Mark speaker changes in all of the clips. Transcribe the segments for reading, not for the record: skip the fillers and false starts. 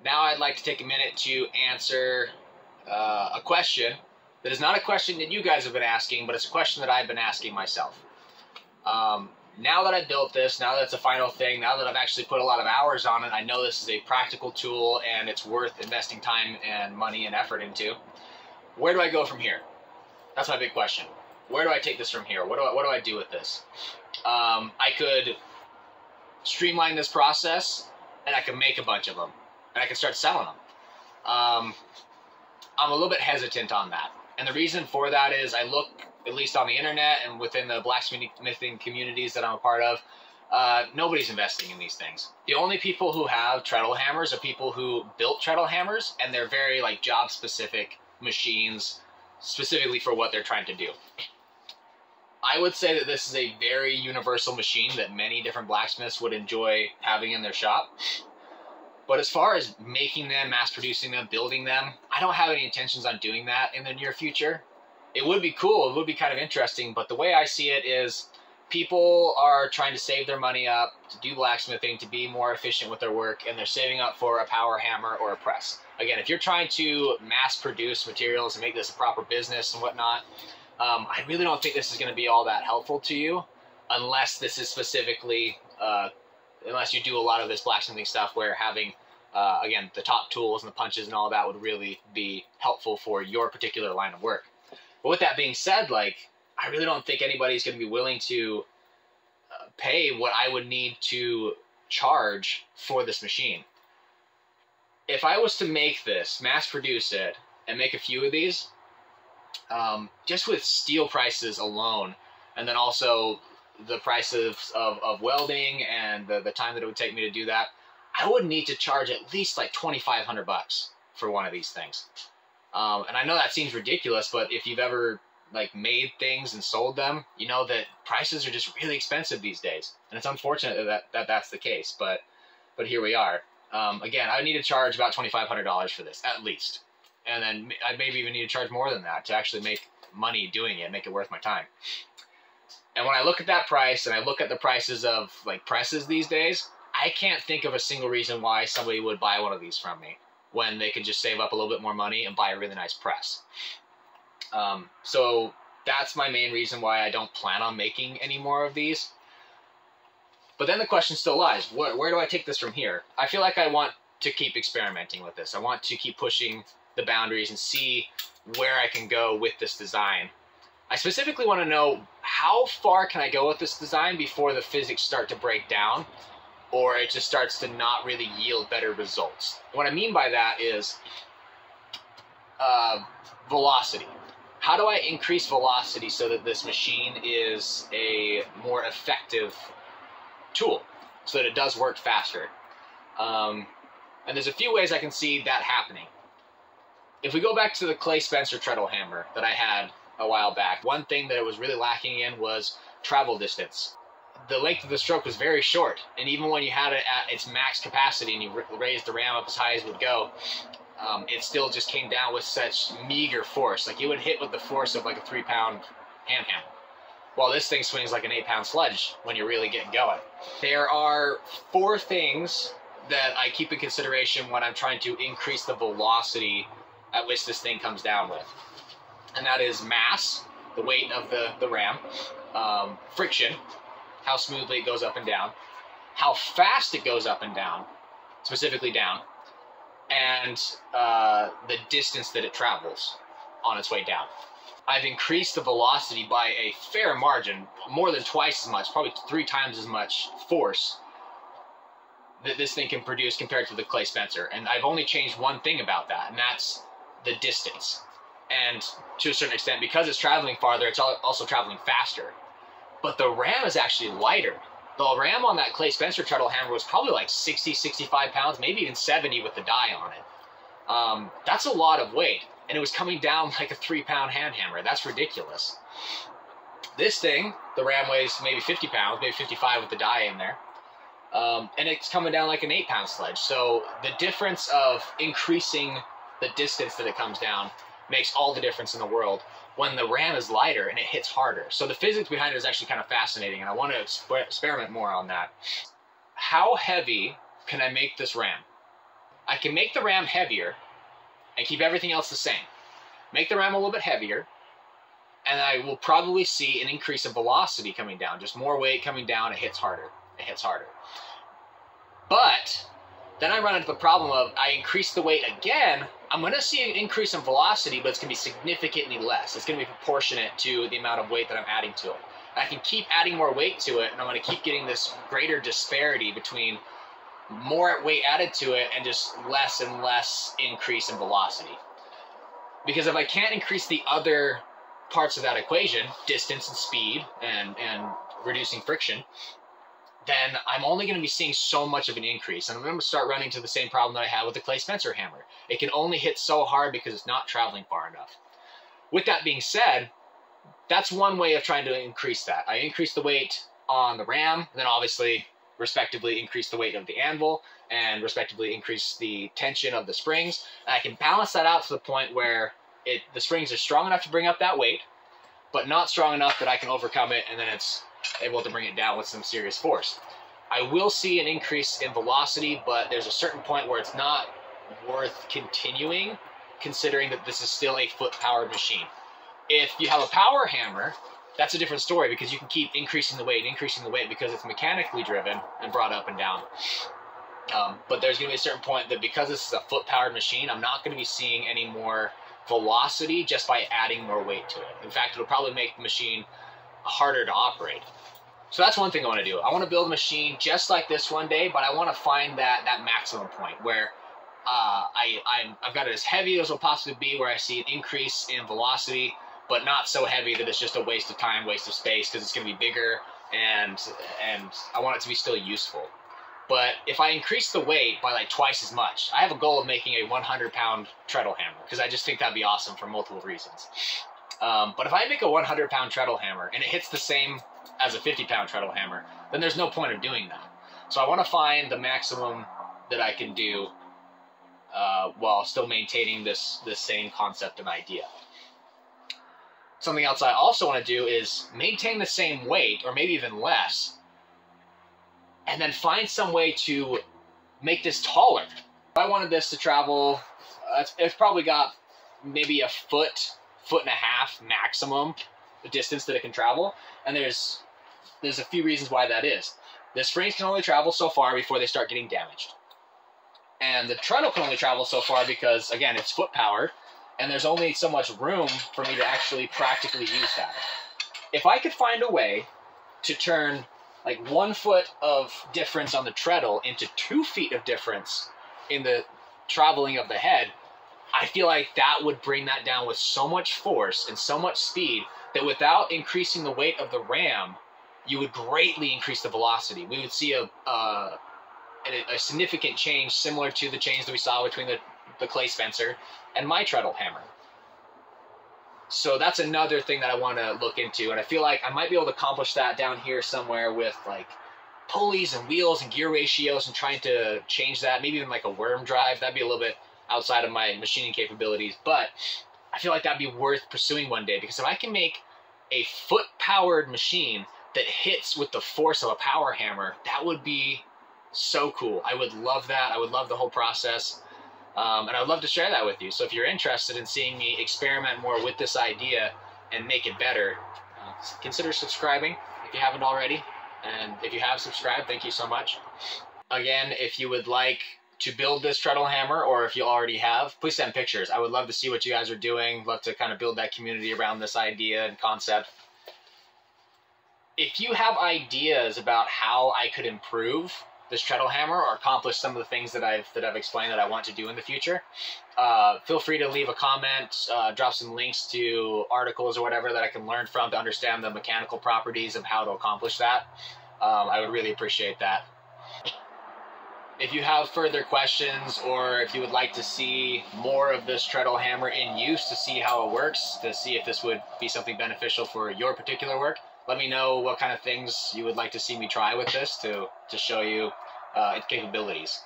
Speaker 1: now I'd like to take a minute to answer a question that is not a question that you guys have been asking, but it's a question that I've been asking myself. Now that I built this, now that it's a final thing, now that I've actually put a lot of hours on it, I know this is a practical tool and it's worth investing time and money and effort into. Where do I go from here? That's my big question. Where do I take this from here? What do I do with this? I could streamline this process and I could make a bunch of them and I can start selling them. I'm a little bit hesitant on that. And the reason for that is I look, at least on the internet and within the blacksmithing communities that I'm a part of, nobody's investing in these things. The only people who have treadle hammers are people who built treadle hammers, and they're very like job specific machines specifically for what they're trying to do. I would say that this is a very universal machine that many different blacksmiths would enjoy having in their shop. But as far as making them, mass producing them, building them, I don't have any intentions on doing that in the near future. It would be cool, it would be kind of interesting, but the way I see it is people are trying to save their money up to do blacksmithing, to be more efficient with their work, and they're saving up for a power hammer or a press. Again, if you're trying to mass produce materials and make this a proper business and whatnot, I really don't think this is going to be all that helpful to you unless this is specifically, unless you do a lot of this blacksmithing stuff where having, again, the top tools and the punches and all that would really be helpful for your particular line of work. But with that being said, like, I really don't think anybody's going to be willing to pay what I would need to charge for this machine. If I was to make this, mass produce it, and make a few of these, just with steel prices alone, and then also the price of welding and the time that it would take me to do that, I would need to charge at least like $2,500 for one of these things. And I know that seems ridiculous, but if you've ever like made things and sold them, you know that prices are just really expensive these days. And it's unfortunate that that's the case, but here we are. Again, I need to charge about $2,500 for this, at least. And then I maybe even need to charge more than that to actually make money doing it, make it worth my time. And when I look at that price and I look at the prices of like presses these days, I can't think of a single reason why somebody would buy one of these from me when they could just save up a little bit more money and buy a really nice press. So that's my main reason why I don't plan on making any more of these. But then the question still lies, where do I take this from here? I feel like I want to keep experimenting with this. I want to keep pushing the boundaries and see where I can go with this design. I specifically want to know how far can I go with this design before the physics start to break down, or it just starts to not really yield better results. What I mean by that is velocity. How do I increase velocity so that this machine is a more effective tool, so that it does work faster? And there's a few ways I can see that happening. If we go back to the Clay Spencer treadle hammer that I had a while back, one thing that it was really lacking in was travel distance. The length of the stroke was very short, and even when you had it at its max capacity and you raised the ram up as high as it would go, it still just came down with such meager force. Like, it would hit with the force of like a 3-pound hand hammer. Well, this thing swings like an 8-pound sledge when you're really getting going. There are 4 things that I keep in consideration when I'm trying to increase the velocity at which this thing comes down with. And that is mass, the weight of the ram, friction, how smoothly it goes up and down, how fast it goes up and down, specifically down, and the distance that it travels on its way down. I've increased the velocity by a fair margin, more than twice as much, probably 3 times as much force that this thing can produce compared to the Clay Spencer. And I've only changed one thing about that, and that's the distance. And to a certain extent, because it's traveling farther, it's also traveling faster. But the ram is actually lighter. The ram on that Clay Spencer treadle hammer was probably like 60, 65 pounds, maybe even 70 with the die on it. That's a lot of weight. And it was coming down like a 3-pound hand hammer. That's ridiculous. This thing, the ram weighs maybe 50 pounds, maybe 55 with the die in there. And it's coming down like an 8-pound sledge. So the difference of increasing the distance that it comes down makes all the difference in the world when the ram is lighter and it hits harder. So the physics behind it is actually kind of fascinating, and I want to experiment more on that. How heavy can I make this ram? I can make the ram heavier and keep everything else the same. Make the ram a little bit heavier, and I will probably see an increase in velocity coming down. Just more weight coming down, it hits harder. It hits harder. But then I run into the problem of I increase the weight again, I'm going to see an increase in velocity, but it's going to be significantly less. It's going to be proportionate to the amount of weight that I'm adding to it. I can keep adding more weight to it, and I'm going to keep getting this greater disparity between more weight added to it and just less and less increase in velocity. Because if I can't increase the other parts of that equation, distance and speed and reducing friction, then I'm only going to be seeing so much of an increase. And I'm going to start running into the same problem that I had with the clay Spencer hammer. It can only hit so hard because it's not traveling far enough. With that being said, that's one way of trying to increase that. I increase the weight on the ram, and then obviously, respectively, increase the weight of the anvil, and respectively increase the tension of the springs. And I can balance that out to the point where the springs are strong enough to bring up that weight, but not strong enough that I can overcome it, and then it's able to bring it down with some serious force. I will see an increase in velocity, but there's a certain point where it's not worth continuing, considering that this is still a foot-powered machine. If you have a power hammer, that's a different story, because you can keep increasing the weight because it's mechanically driven and brought up and down. But there's going to be a certain point that because this is a foot-powered machine, I'm not going to be seeing any more velocity just by adding more weight to it. In fact, it'll probably make the machine harder to operate. So that's one thing I want to do. I want to build a machine just like this one day, but I want to find that maximum point where I've got it as heavy as it'll possibly be, where I see an increase in velocity, but not so heavy that it's just a waste of time, waste of space, because it's going to be bigger, and I want it to be still useful. But if I increase the weight by like twice as much, I have a goal of making a 100-pound treadle hammer, because I just think that'd be awesome for multiple reasons. But if I make a 100-pound treadle hammer and it hits the same as a 50-pound treadle hammer, then there's no point of doing that. So I want to find the maximum that I can do while still maintaining this same concept and idea. Something else I also want to do is maintain the same weight, or maybe even less, and then find some way to make this taller. If I wanted this to travel, it's probably got maybe a foot and a half maximum, the distance that it can travel, and there's a few reasons why that is. The springs can only travel so far before they start getting damaged. And the treadle can only travel so far because, again, it's foot powered, and there's only so much room for me to actually practically use that. If I could find a way to turn like 1 foot of difference on the treadle into 2 feet of difference in the traveling of the head, I feel like that would bring that down with so much force and so much speed that without increasing the weight of the ram, you would greatly increase the velocity. We would see a significant change similar to the change that we saw between the clay Spencer and my treadle hammer. So that's another thing that I want to look into, and I feel like I might be able to accomplish that down here somewhere with like pulleys and wheels and gear ratios, and trying to change that, maybe even like a worm drive. That'd be a little bit outside of my machining capabilities, but I feel like that'd be worth pursuing one day, because if I can make a foot-powered machine that hits with the force of a power hammer, that would be so cool. I would love that. I would love the whole process. And I would love to share that with you. So if you're interested in seeing me experiment more with this idea and make it better, consider subscribing if you haven't already. And if you have subscribed, thank you so much. Again, if you would like to build this treadle hammer, or if you already have, please send pictures. I would love to see what you guys are doing. Love to kind of build that community around this idea and concept. If you have ideas about how I could improve this treadle hammer or accomplish some of the things that I've explained that I want to do in the future, feel free to leave a comment, drop some links to articles or whatever that I can learn from to understand the mechanical properties of how to accomplish that. I would really appreciate that. If you have further questions, or if you would like to see more of this treadle hammer in use to see how it works, to see if this would be something beneficial for your particular work, let me know what kind of things you would like to see me try with this to show you its capabilities.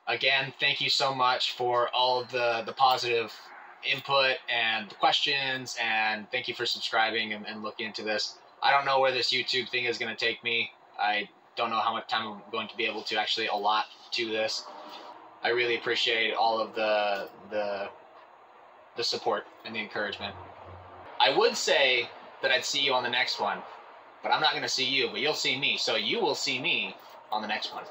Speaker 1: Again, thank you so much for all of the positive input and the questions, and thank you for subscribing and looking into this. I don't know where this YouTube thing is going to take me. I don't know how much time I'm going to be able to actually allot to this. I really appreciate all of the support and the encouragement. I would say that I'd see you on the next one, but I'm not going to see you, but you'll see me. So you will see me on the next one.